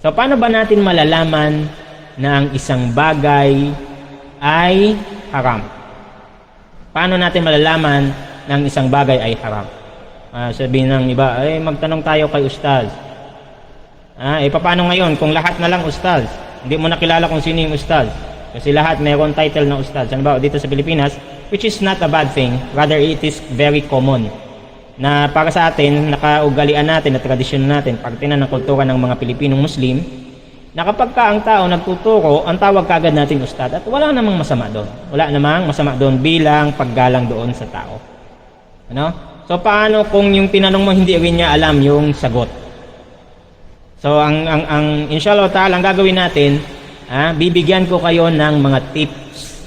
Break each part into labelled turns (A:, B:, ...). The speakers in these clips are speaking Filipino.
A: So, paano ba natin malalaman na ang isang bagay ay haram? Paano natin malalaman na ang isang bagay ay haram? Sabihin ng iba, magtanong tayo kay ustaz. Paano ngayon kung lahat na lang ustaz? Hindi mo nakilala kung sino yung ustaz. Kasi lahat mayroon title na ustaz. Ano ba, dito sa Pilipinas, which is not a bad thing. Rather, it is very common. Na para sa atin, nakaugalian natin, na tradisyon natin, parte na ng kultura ng mga Pilipinong Muslim, na kapag ka ang tao nagtuturo, ang tawag kagad natin ustad, at wala namang masama doon. Wala namang masama doon bilang paggalang doon sa tao. Ano? So, paano kung yung tinanong mo hindi rin niya alam yung sagot? So, inshallah ta'ala, ang gagawin natin, bibigyan ko kayo ng mga tips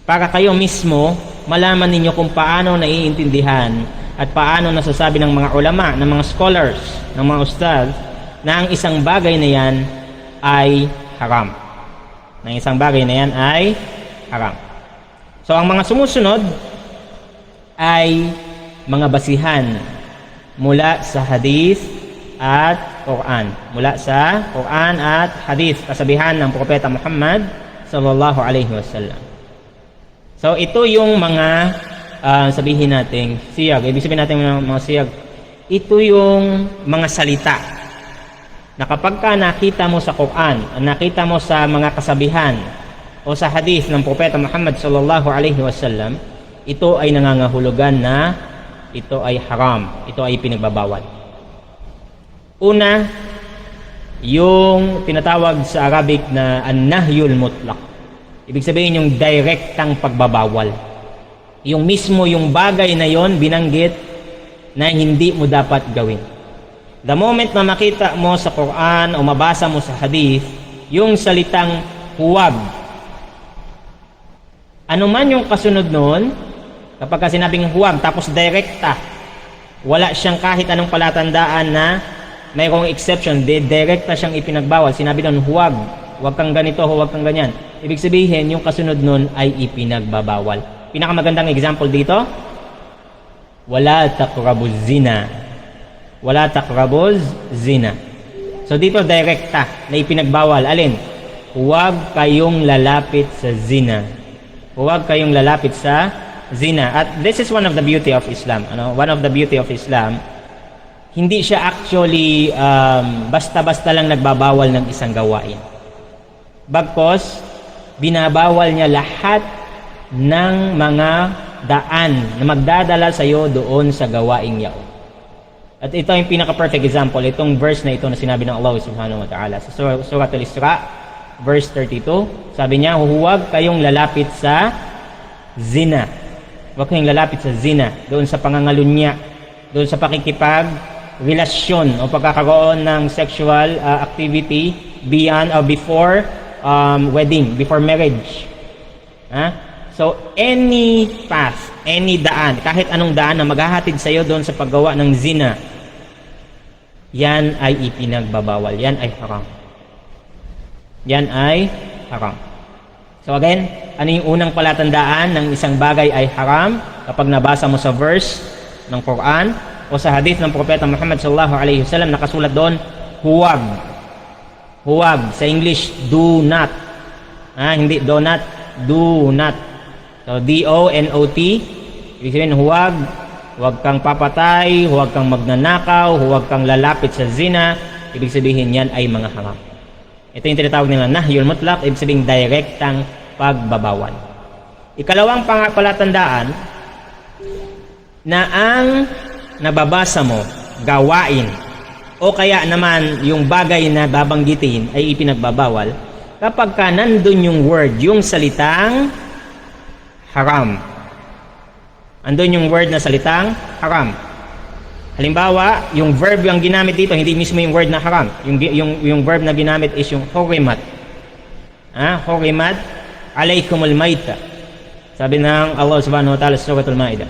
A: para kayo mismo malaman ninyo kung paano naiintindihan at paano nasasabi ng mga ulama, ng mga scholars, ng mga ustad, na ang isang bagay na yan ay haram. Na ang isang bagay na yan ay haram. So, ang mga sumusunod ay mga basihan mula sa hadith at Quran. Mula sa Quran at hadith, kasabihan ng Propeta Muhammad sallallahu alaihi wasallam. So, ito yung mga sabihin natin siyag. Ibig sabihin natin mga siyag, ito yung mga salita na kapag ka nakita mo sa Quran, nakita mo sa mga kasabihan o sa hadith ng Propeta Muhammad sallallahu alaihi wasallam, ito ay nangangahulugan na ito ay haram, ito ay pinagbabawal. Una, yung tinatawag sa Arabic na an-nahyul mutlaq. Ibig sabihin yung direktang pagbabawal. Yung mismo yung bagay na yon binanggit na hindi mo dapat gawin. The moment na makita mo sa Quran o mabasa mo sa hadith yung salitang huwag, ano man yung kasunod nun, kapag sinabing huwag tapos direkta, wala siyang kahit anong palatandaan na mayroong exception, direkta siyang ipinagbawal, sinabi nun huwag kang ganito, huwag kang ganyan, ibig sabihin yung kasunod nun ay ipinagbabawal. Pinakamagandang example dito, wala taqrabuz zina. Wala taqrabuz zina. So dito direkta na ipinagbawal. Alin? Huwag kayong lalapit sa zina. Huwag kayong lalapit sa zina. At this is one of the beauty of Islam. One of the beauty of Islam, hindi siya actually basta-basta lang nagbabawal ng isang gawain. Bagkos, binabawal niya lahat ng mga daan na magdadala sa iyo doon sa gawaing yaon. At ito yung pinaka-perfect example, itong verse na ito na sinabi ng Allah subhanahu wa ta'ala sa Surah Al-Isra, verse 32, sabi niya, huwag kayong lalapit sa zina. Huwag kayong lalapit sa zina, doon sa pangangalunya, doon sa pakikipag-relasyon o pagkakaroon ng sexual activity beyond or before wedding, before marriage. So, any path, any daan, kahit anong daan na maghahatid sa iyo doon sa paggawa ng zina, yan ay ipinagbabawal. Yan ay haram. Yan ay haram. So again, ano yung unang palatandaan ng isang bagay ay haram? Kapag nabasa mo sa verse ng Quran o sa hadith ng Propeta Muhammad sallallahu alaihi wasallam, nakasulat doon, huwag. Huwag. Sa English, do not. Hindi do not, do not. So, D-O-N-O-T, ibig sabihin, huwag kang papatay, huwag kang magnanakaw, huwag kang lalapit sa zina, ibig sabihin yan ay mga haram. Ito yung tinatawag nila nahyul mutlaq, ibig sabihin direktang pagbabawal. Ikalawang palatandaan na ang nababasa mo, gawain, o kaya naman yung bagay na babanggitin ay ipinagbabawal, kapag ka nandun yung word, yung salitang haram. Andun yung word na salitang haram. Halimbawa, yung verb yung ginamit dito, hindi mismo yung word na haram. Yung verb na ginamit is yung hurimat. Hurimat alaykumul maita. Sabi ng Allah subhanahu wa ta'ala sa Surah Al-Ma'idah.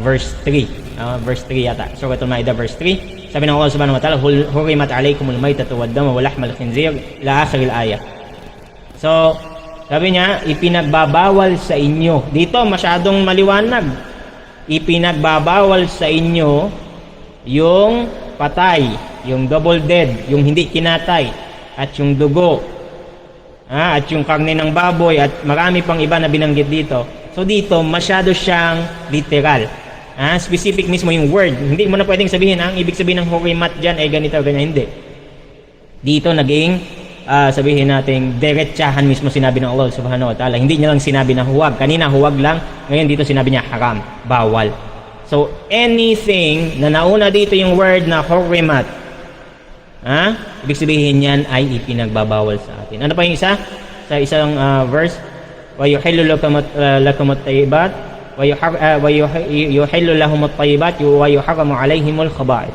A: Verse 3. Verse 3 yata. Surah Al-Ma'idah verse 3. Sabi ng Allah subhanahu wa ta'ala, hurimat alaykumul maita wad-dama wa lahmal khinzir ila akhir al-ayah. So, sabi niya, ipinagbabawal sa inyo. Dito, masyadong maliwanag. Ipinagbabawal sa inyo yung patay yung double dead, yung hindi kinatay, at yung dugo, at yung karne ng baboy, at marami pang iba na binanggit dito. So dito, masyado siyang literal. Specific mismo yung word. Hindi mo na pwedeng sabihin, ang ibig sabihin ng hurimat dyan ay ganito, ganyan. Hindi. Dito naging sabihin natin diretsahan mismo sinabi ng Allah subhanahu wa ta'ala. Hindi niya lang sinabi na huwag. Kanina huwag lang, ngayon dito sinabi niya haram, bawal. So anything na nauna dito yung word na hurimat, ibig sabihin yan ay ipinagbabawal sa atin. Ano pa yung isa? Sa isang verse, wa yuhillu lakum at-tayyibat wa yuhillu lahum at-tayyibat wa yuharramu alaihimul khaba'ith.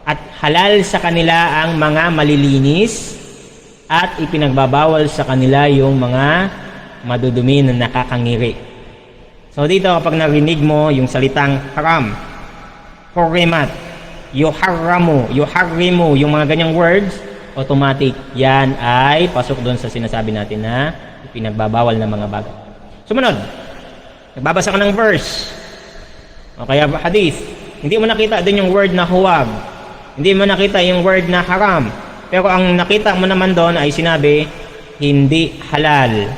A: At halal sa kanila ang mga malilinis at ipinagbabawal sa kanila yung mga madudumi na nakakangiri. So dito kapag narinig mo yung salitang haram, hurimat, yuharramu, yung mga ganyang words, automatic yan ay pasok doon sa sinasabi natin na ipinagbabawal na mga bagay. Sumunod, nagbabasa ka ng verse o kaya hadith, hindi mo nakita din yung word na huwag, hindi mo nakita yung word na haram, pero ang nakita mo naman doon ay sinabi, hindi halal.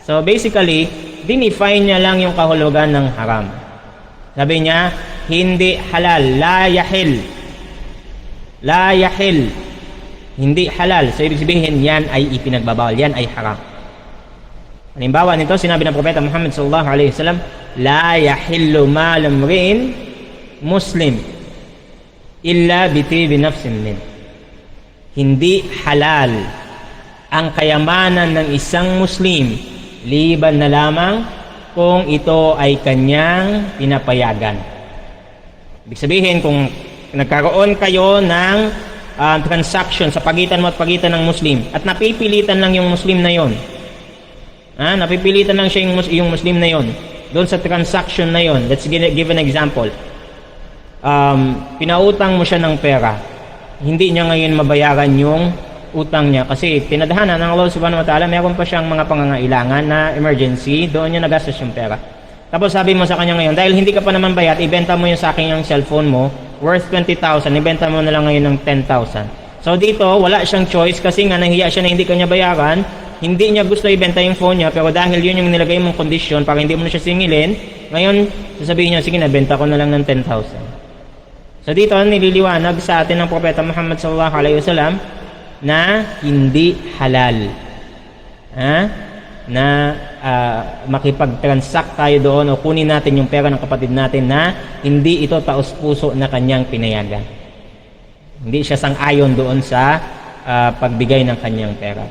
A: So basically, dinefine niya lang yung kahulugan ng haram. Sabi niya, hindi halal, la yahil. La yahil. Hindi halal. So ibig sabihin, yan ay ipinagbabawal, yan ay haram. Halimbawa nito, sinabi ng Propeta Muhammad sallallahu alaihi wasallam, la yahillu malam ri'in muslim illa bitibi nafsin min. Hindi halal ang kayamanan ng isang Muslim liban na lamang kung ito ay kanyang pinapayagan. Ibig sabihin, kung nagkaroon kayo ng transaction sa pagitan mo at pagitan ng Muslim at napipilitan lang yung Muslim na yon, napipilitan lang siya yung Muslim na yon doon sa transaction na yon. Let's give an example. Pinautang mo siya ng pera, hindi niya ngayon mabayaran yung utang niya kasi tinadhana ng Allah subhanahu wa ta'ala, meron pa siyang mga pangangailangan na emergency, doon niya nagastos yung pera. Tapos sabi mo sa kanya ngayon, dahil hindi ka pa naman bayad, ibenta mo yung sa akin yung cellphone mo worth 20,000, ibenta mo na lang ngayon ng 10,000. So dito wala siyang choice kasi nga nahiya siya na hindi kanya bayaran, hindi niya gusto ibenta yung phone niya, pero dahil yun yung nilagay mong kondisyon para hindi mo na siya singilin, ngayon sasabihin niya, sige na, benta ko na lang ng 10,000. So dito nililiwanag sa atin ng Propeta Muhammad sallallahu alaihi wasallam na hindi halal na makipag-transact tayo doon o kunin natin yung pera ng kapatid natin na hindi ito taos-puso na kanyang pinayagan. Hindi siya sang-ayon doon sa pagbigay ng kanyang pera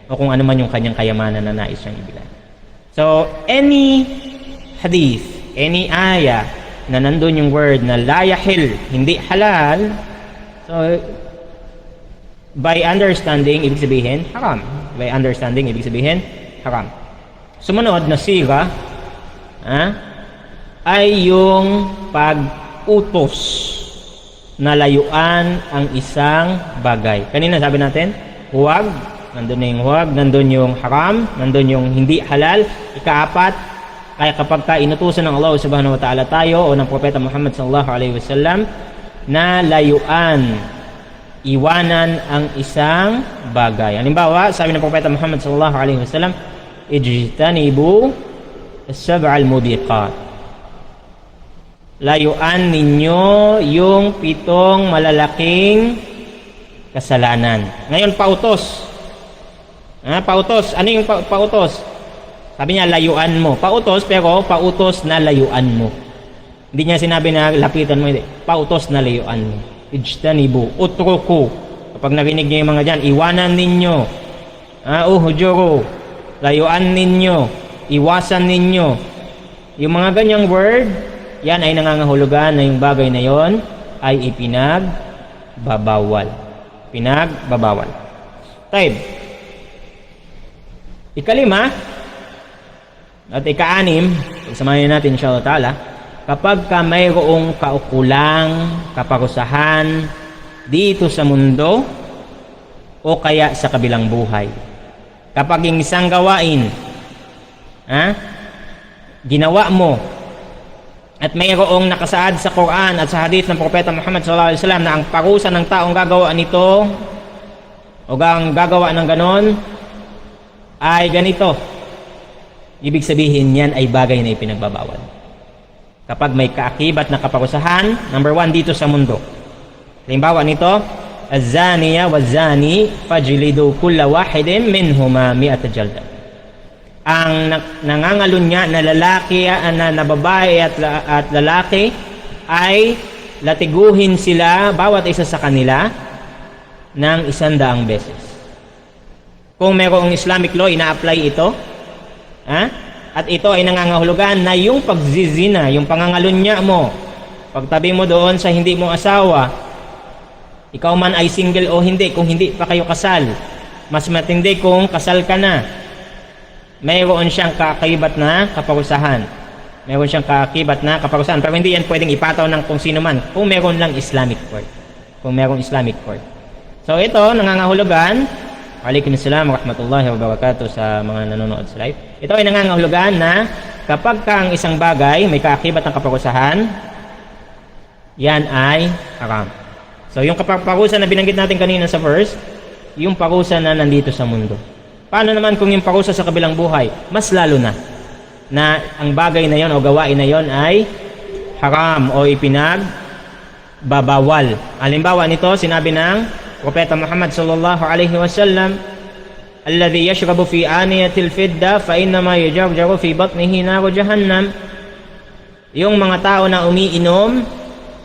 A: o kung ano man yung kanyang kayamanan na nais siyang ibigay. So any hadith, any ayah na nandun yung word na la yahil, hindi halal, so by understanding, ibig sabihin haram. By understanding, ibig sabihin haram. Sumunod na siga ay yung pag-utos na layuan ang isang bagay. Kanina sabi natin, huwag, nandun yung huwag, nandun yung haram, nandun yung hindi halal. Ikaapat, kaya kapag inutusan ng Allah subhanahu wa ta'ala tayo o ng Propeta Muhammad sallallahu alaihi wasallam na layuan, iwanan ang isang bagay. Halimbawa, sabi ng Propeta Muhammad sallallahu alaihi wasallam, ijtanibu as-sab'al mubiqat. Layuan ninyo yung 7 malalaking kasalanan. Ngayon, pautos. Pautos. Ano yung pautos? Sabi niya, layuan mo. Pautos, pero pautos na layuan mo. Hindi niya sinabi na lapitan mo. Hindi. Pautos na layuan mo. Ijtanibu, utruku. Kapag narinig niyo yung mga dyan, iwanan ninyo. Uhjuru, layuan ninyo. Iwasan ninyo. Yung mga ganyang word, yan ay nangangahulugan na yung bagay na yon ay ipinagbabawal. Pinagbabawal. Taib. Ikalima, at ika-6, pagsamahin natin insyaAllah ta'ala, kapag ka mayroong kaukulang, kaparusahan dito sa mundo o kaya sa kabilang buhay. Kapag yung isang gawain, ginawa mo At mayroong nakasaad sa Quran at sa hadith ng Propeta Muhammad sallallahu alaihi wasallam na ang parusa ng taong gagawa nito o ang gagawa ng ganon ay ganito. Ibig sabihin yan ay bagay na ipinagbabawal. Kapag may kaakibat na kaparusahan, number 1 dito sa mundo. Halimbawa nito, az-zaniya waz-zani fajlidu kulla wahidin minhuma 100 jalda. Ang nangangalunya na lalaki na babae at lalaki ay latiguhin sila bawat isa sa kanila ng 100 beses. Kung mayroong Islamic law, ina-apply ito. At ito ay nangangahulugan na yung pagzizina, yung pangangalunya mo, pagtabi mo doon sa hindi mo asawa, ikaw man ay single o hindi, kung hindi pa kayo kasal, mas matindi kung kasal ka na, mayroon siyang kaakibat na kaparusahan. Mayroon siyang kaakibat na kaparusahan. Pero hindi yan pwedeng ipataw ng kung sino man, kung mayroon lang Islamic court. Kung mayroong Islamic court. So ito, nangangahulugan, Waalaikumsalam warahmatullahi wabarakatuh sa mga nanonood sa live. Ito ay nangangahulugan na kapag ang isang bagay may kaakibat ng kaparusahan, yan ay haram. So yung parusa na binanggit natin kanina sa verse, yung parusa na nandito sa mundo. Paano naman kung yung parusa sa kabilang buhay? Mas lalo na ang bagay na yon o gawain na yon ay haram o ipinagbabawal. Halimbawa nito, sinabi ng Propeta Muhammad sallallahu alaihi wasallam, alladhi yashrabu fi aniyatil fidda fa innama yajarjaru fi batnihi nar jahannam. Yung mga tao na umiinom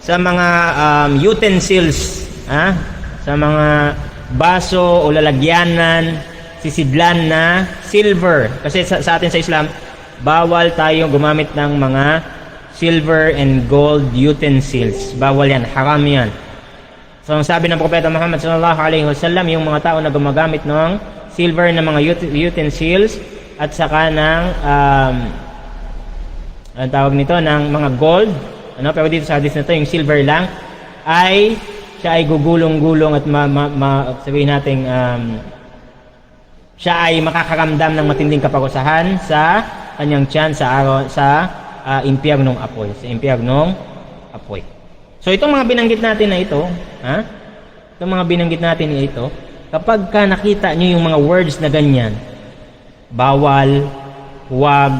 A: sa mga utensils, sa mga baso o lalagyanan, sisidlan na silver. Kasi sa atin sa Islam, bawal tayong gumamit ng mga silver and gold utensils. Bawal yan, haram yan. So, ang sabi ng Propeta Muhammad sallallahu alaihi wasallam, yung mga tao na gumagamit ng silver na mga utensils at saka ng ang tawag nito ng mga gold, pero dito sa hadith na to, yung silver lang, siya ay gugulong-gulong at sabihin natin siya ay makakaramdam ng matinding kaparusahan sa kanyang tiyan sa impyernong apoy, apoy. So itong mga binanggit natin na ito, kapag ka nakita nyo yung mga words na ganyan, bawal, huwag,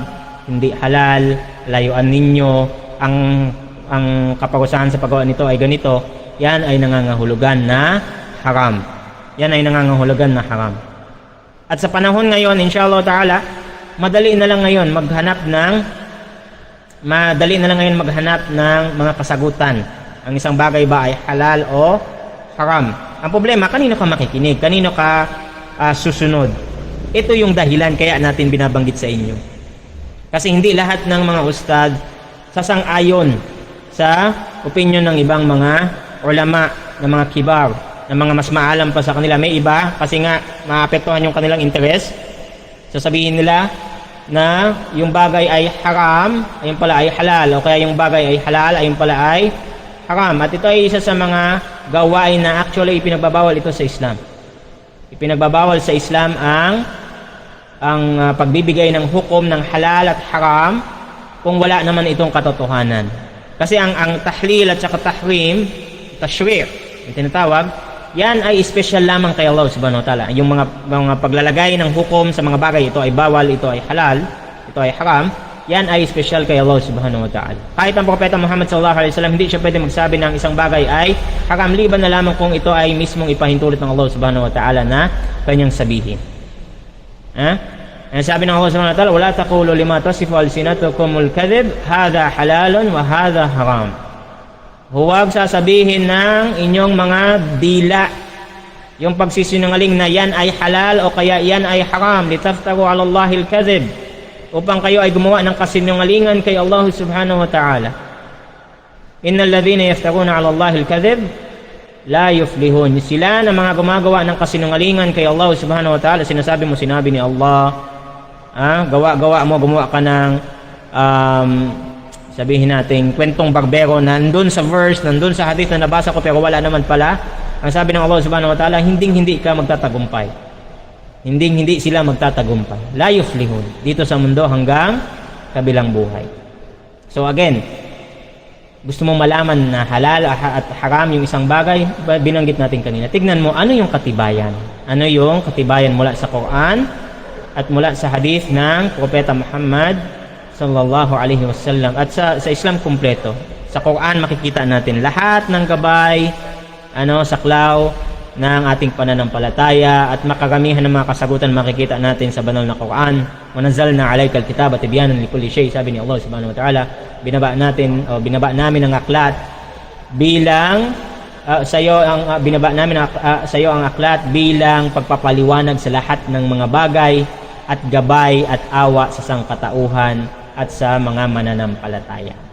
A: hindi halal, layuan ninyo, ang kaparusahan sa paggawa nito ay ganito, yan ay nangangahulugan na haram. Yan ay nangangahulugan na haram. At sa panahon ngayon, inshallah ta'ala, madali na lang ngayon maghanap ng mga kasagutan. Ang isang bagay ba ay halal o haram? Ang problema, kanino ka makikinig? Kanino ka susunod? Ito yung dahilan kaya natin binabanggit sa inyo. Kasi hindi lahat ng mga ustad sasang-ayon sa opinion ng ibang mga ulama, ng mga kibar, ng mga mas maalam pa sa kanila. May iba, kasi nga maapektuhan yung kanilang interest. Sasabihin nila na yung bagay ay haram, ayun pala ay halal. O kaya yung bagay ay halal, ayun pala ay haram. At ito ay isa sa mga gawain na actually ipinagbabawal ito sa Islam. Ipinagbabawal sa Islam ang pagbibigay ng hukom ng halal at haram kung wala naman itong katotohanan. Kasi ang tahlil at saka tahrim, tashri', yung tinatawag, yan ay special lamang kay Allah subhanahu wa ta'ala. Yung mga paglalagay ng hukom sa mga bagay, ito ay bawal, ito ay halal, ito ay haram, yan ay special kay Allah subhanahu wa ta'ala. Kahit ang Propeta Muhammad sallallahu alaihi wasallam, hindi siya pwede magsabi ng isang bagay ay haram, liban na lamang kung ito ay mismong ipahintulot ng Allah subhanahu wa ta'ala na kanyang sabihin. Ang sabi ng Allah subhanahu wa ta'ala, wala taqulu lima tasifu alsinatukumul kadhib, hadha halalun wa hadha haram. Huwag sasabihin ng inyong mga dila yung pagsisinungaling na yan ay halal o kaya yan ay haram, litaftaru ala Allahil kadhib, upang kayo ay gumawa ng kasinungalingan kay Allah subhanahu wa ta'ala. Innal ladhina yaftaruna ala Allahil kadhib la yuflihun. Sila na mga gumagawa ng kasinungalingan kay Allah subhanahu wa ta'ala, sinabi ni Allah, gumawa ka ng sabihin natin kwentong barbero, nandun sa verse, nandun sa hadith na nabasa ko pero wala naman pala. Ang sabi ng Allah subhanahu wa ta'ala, hindi ka magtatagumpay. Hindi sila magtatagumpay. La yuflihun. Dito sa mundo hanggang kabilang buhay. So again, gusto mong malaman na halal at haram yung isang bagay, binanggit natin kanina. Tignan mo, ano yung katibayan? Ano yung katibayan mula sa Quran at mula sa hadith ng Propeta Muhammad sallallahu alaihi wasallam at sa Islam kumpleto. Sa Quran makikita natin lahat ng gabay, saklaw ng ating pananampalataya at makaramihan ng mga kasagutan makikita natin sa banal na Quran. Wanazalna alaykal kitaba tibyanan likulli shay, sabi ni Allah subhanahu wa ta'ala. Binaba namin ang aklat bilang sa iyo ang aklat bilang pagpapaliwanag sa lahat ng mga bagay at gabay at awa sa sangkatauhan at sa mga mananampalataya.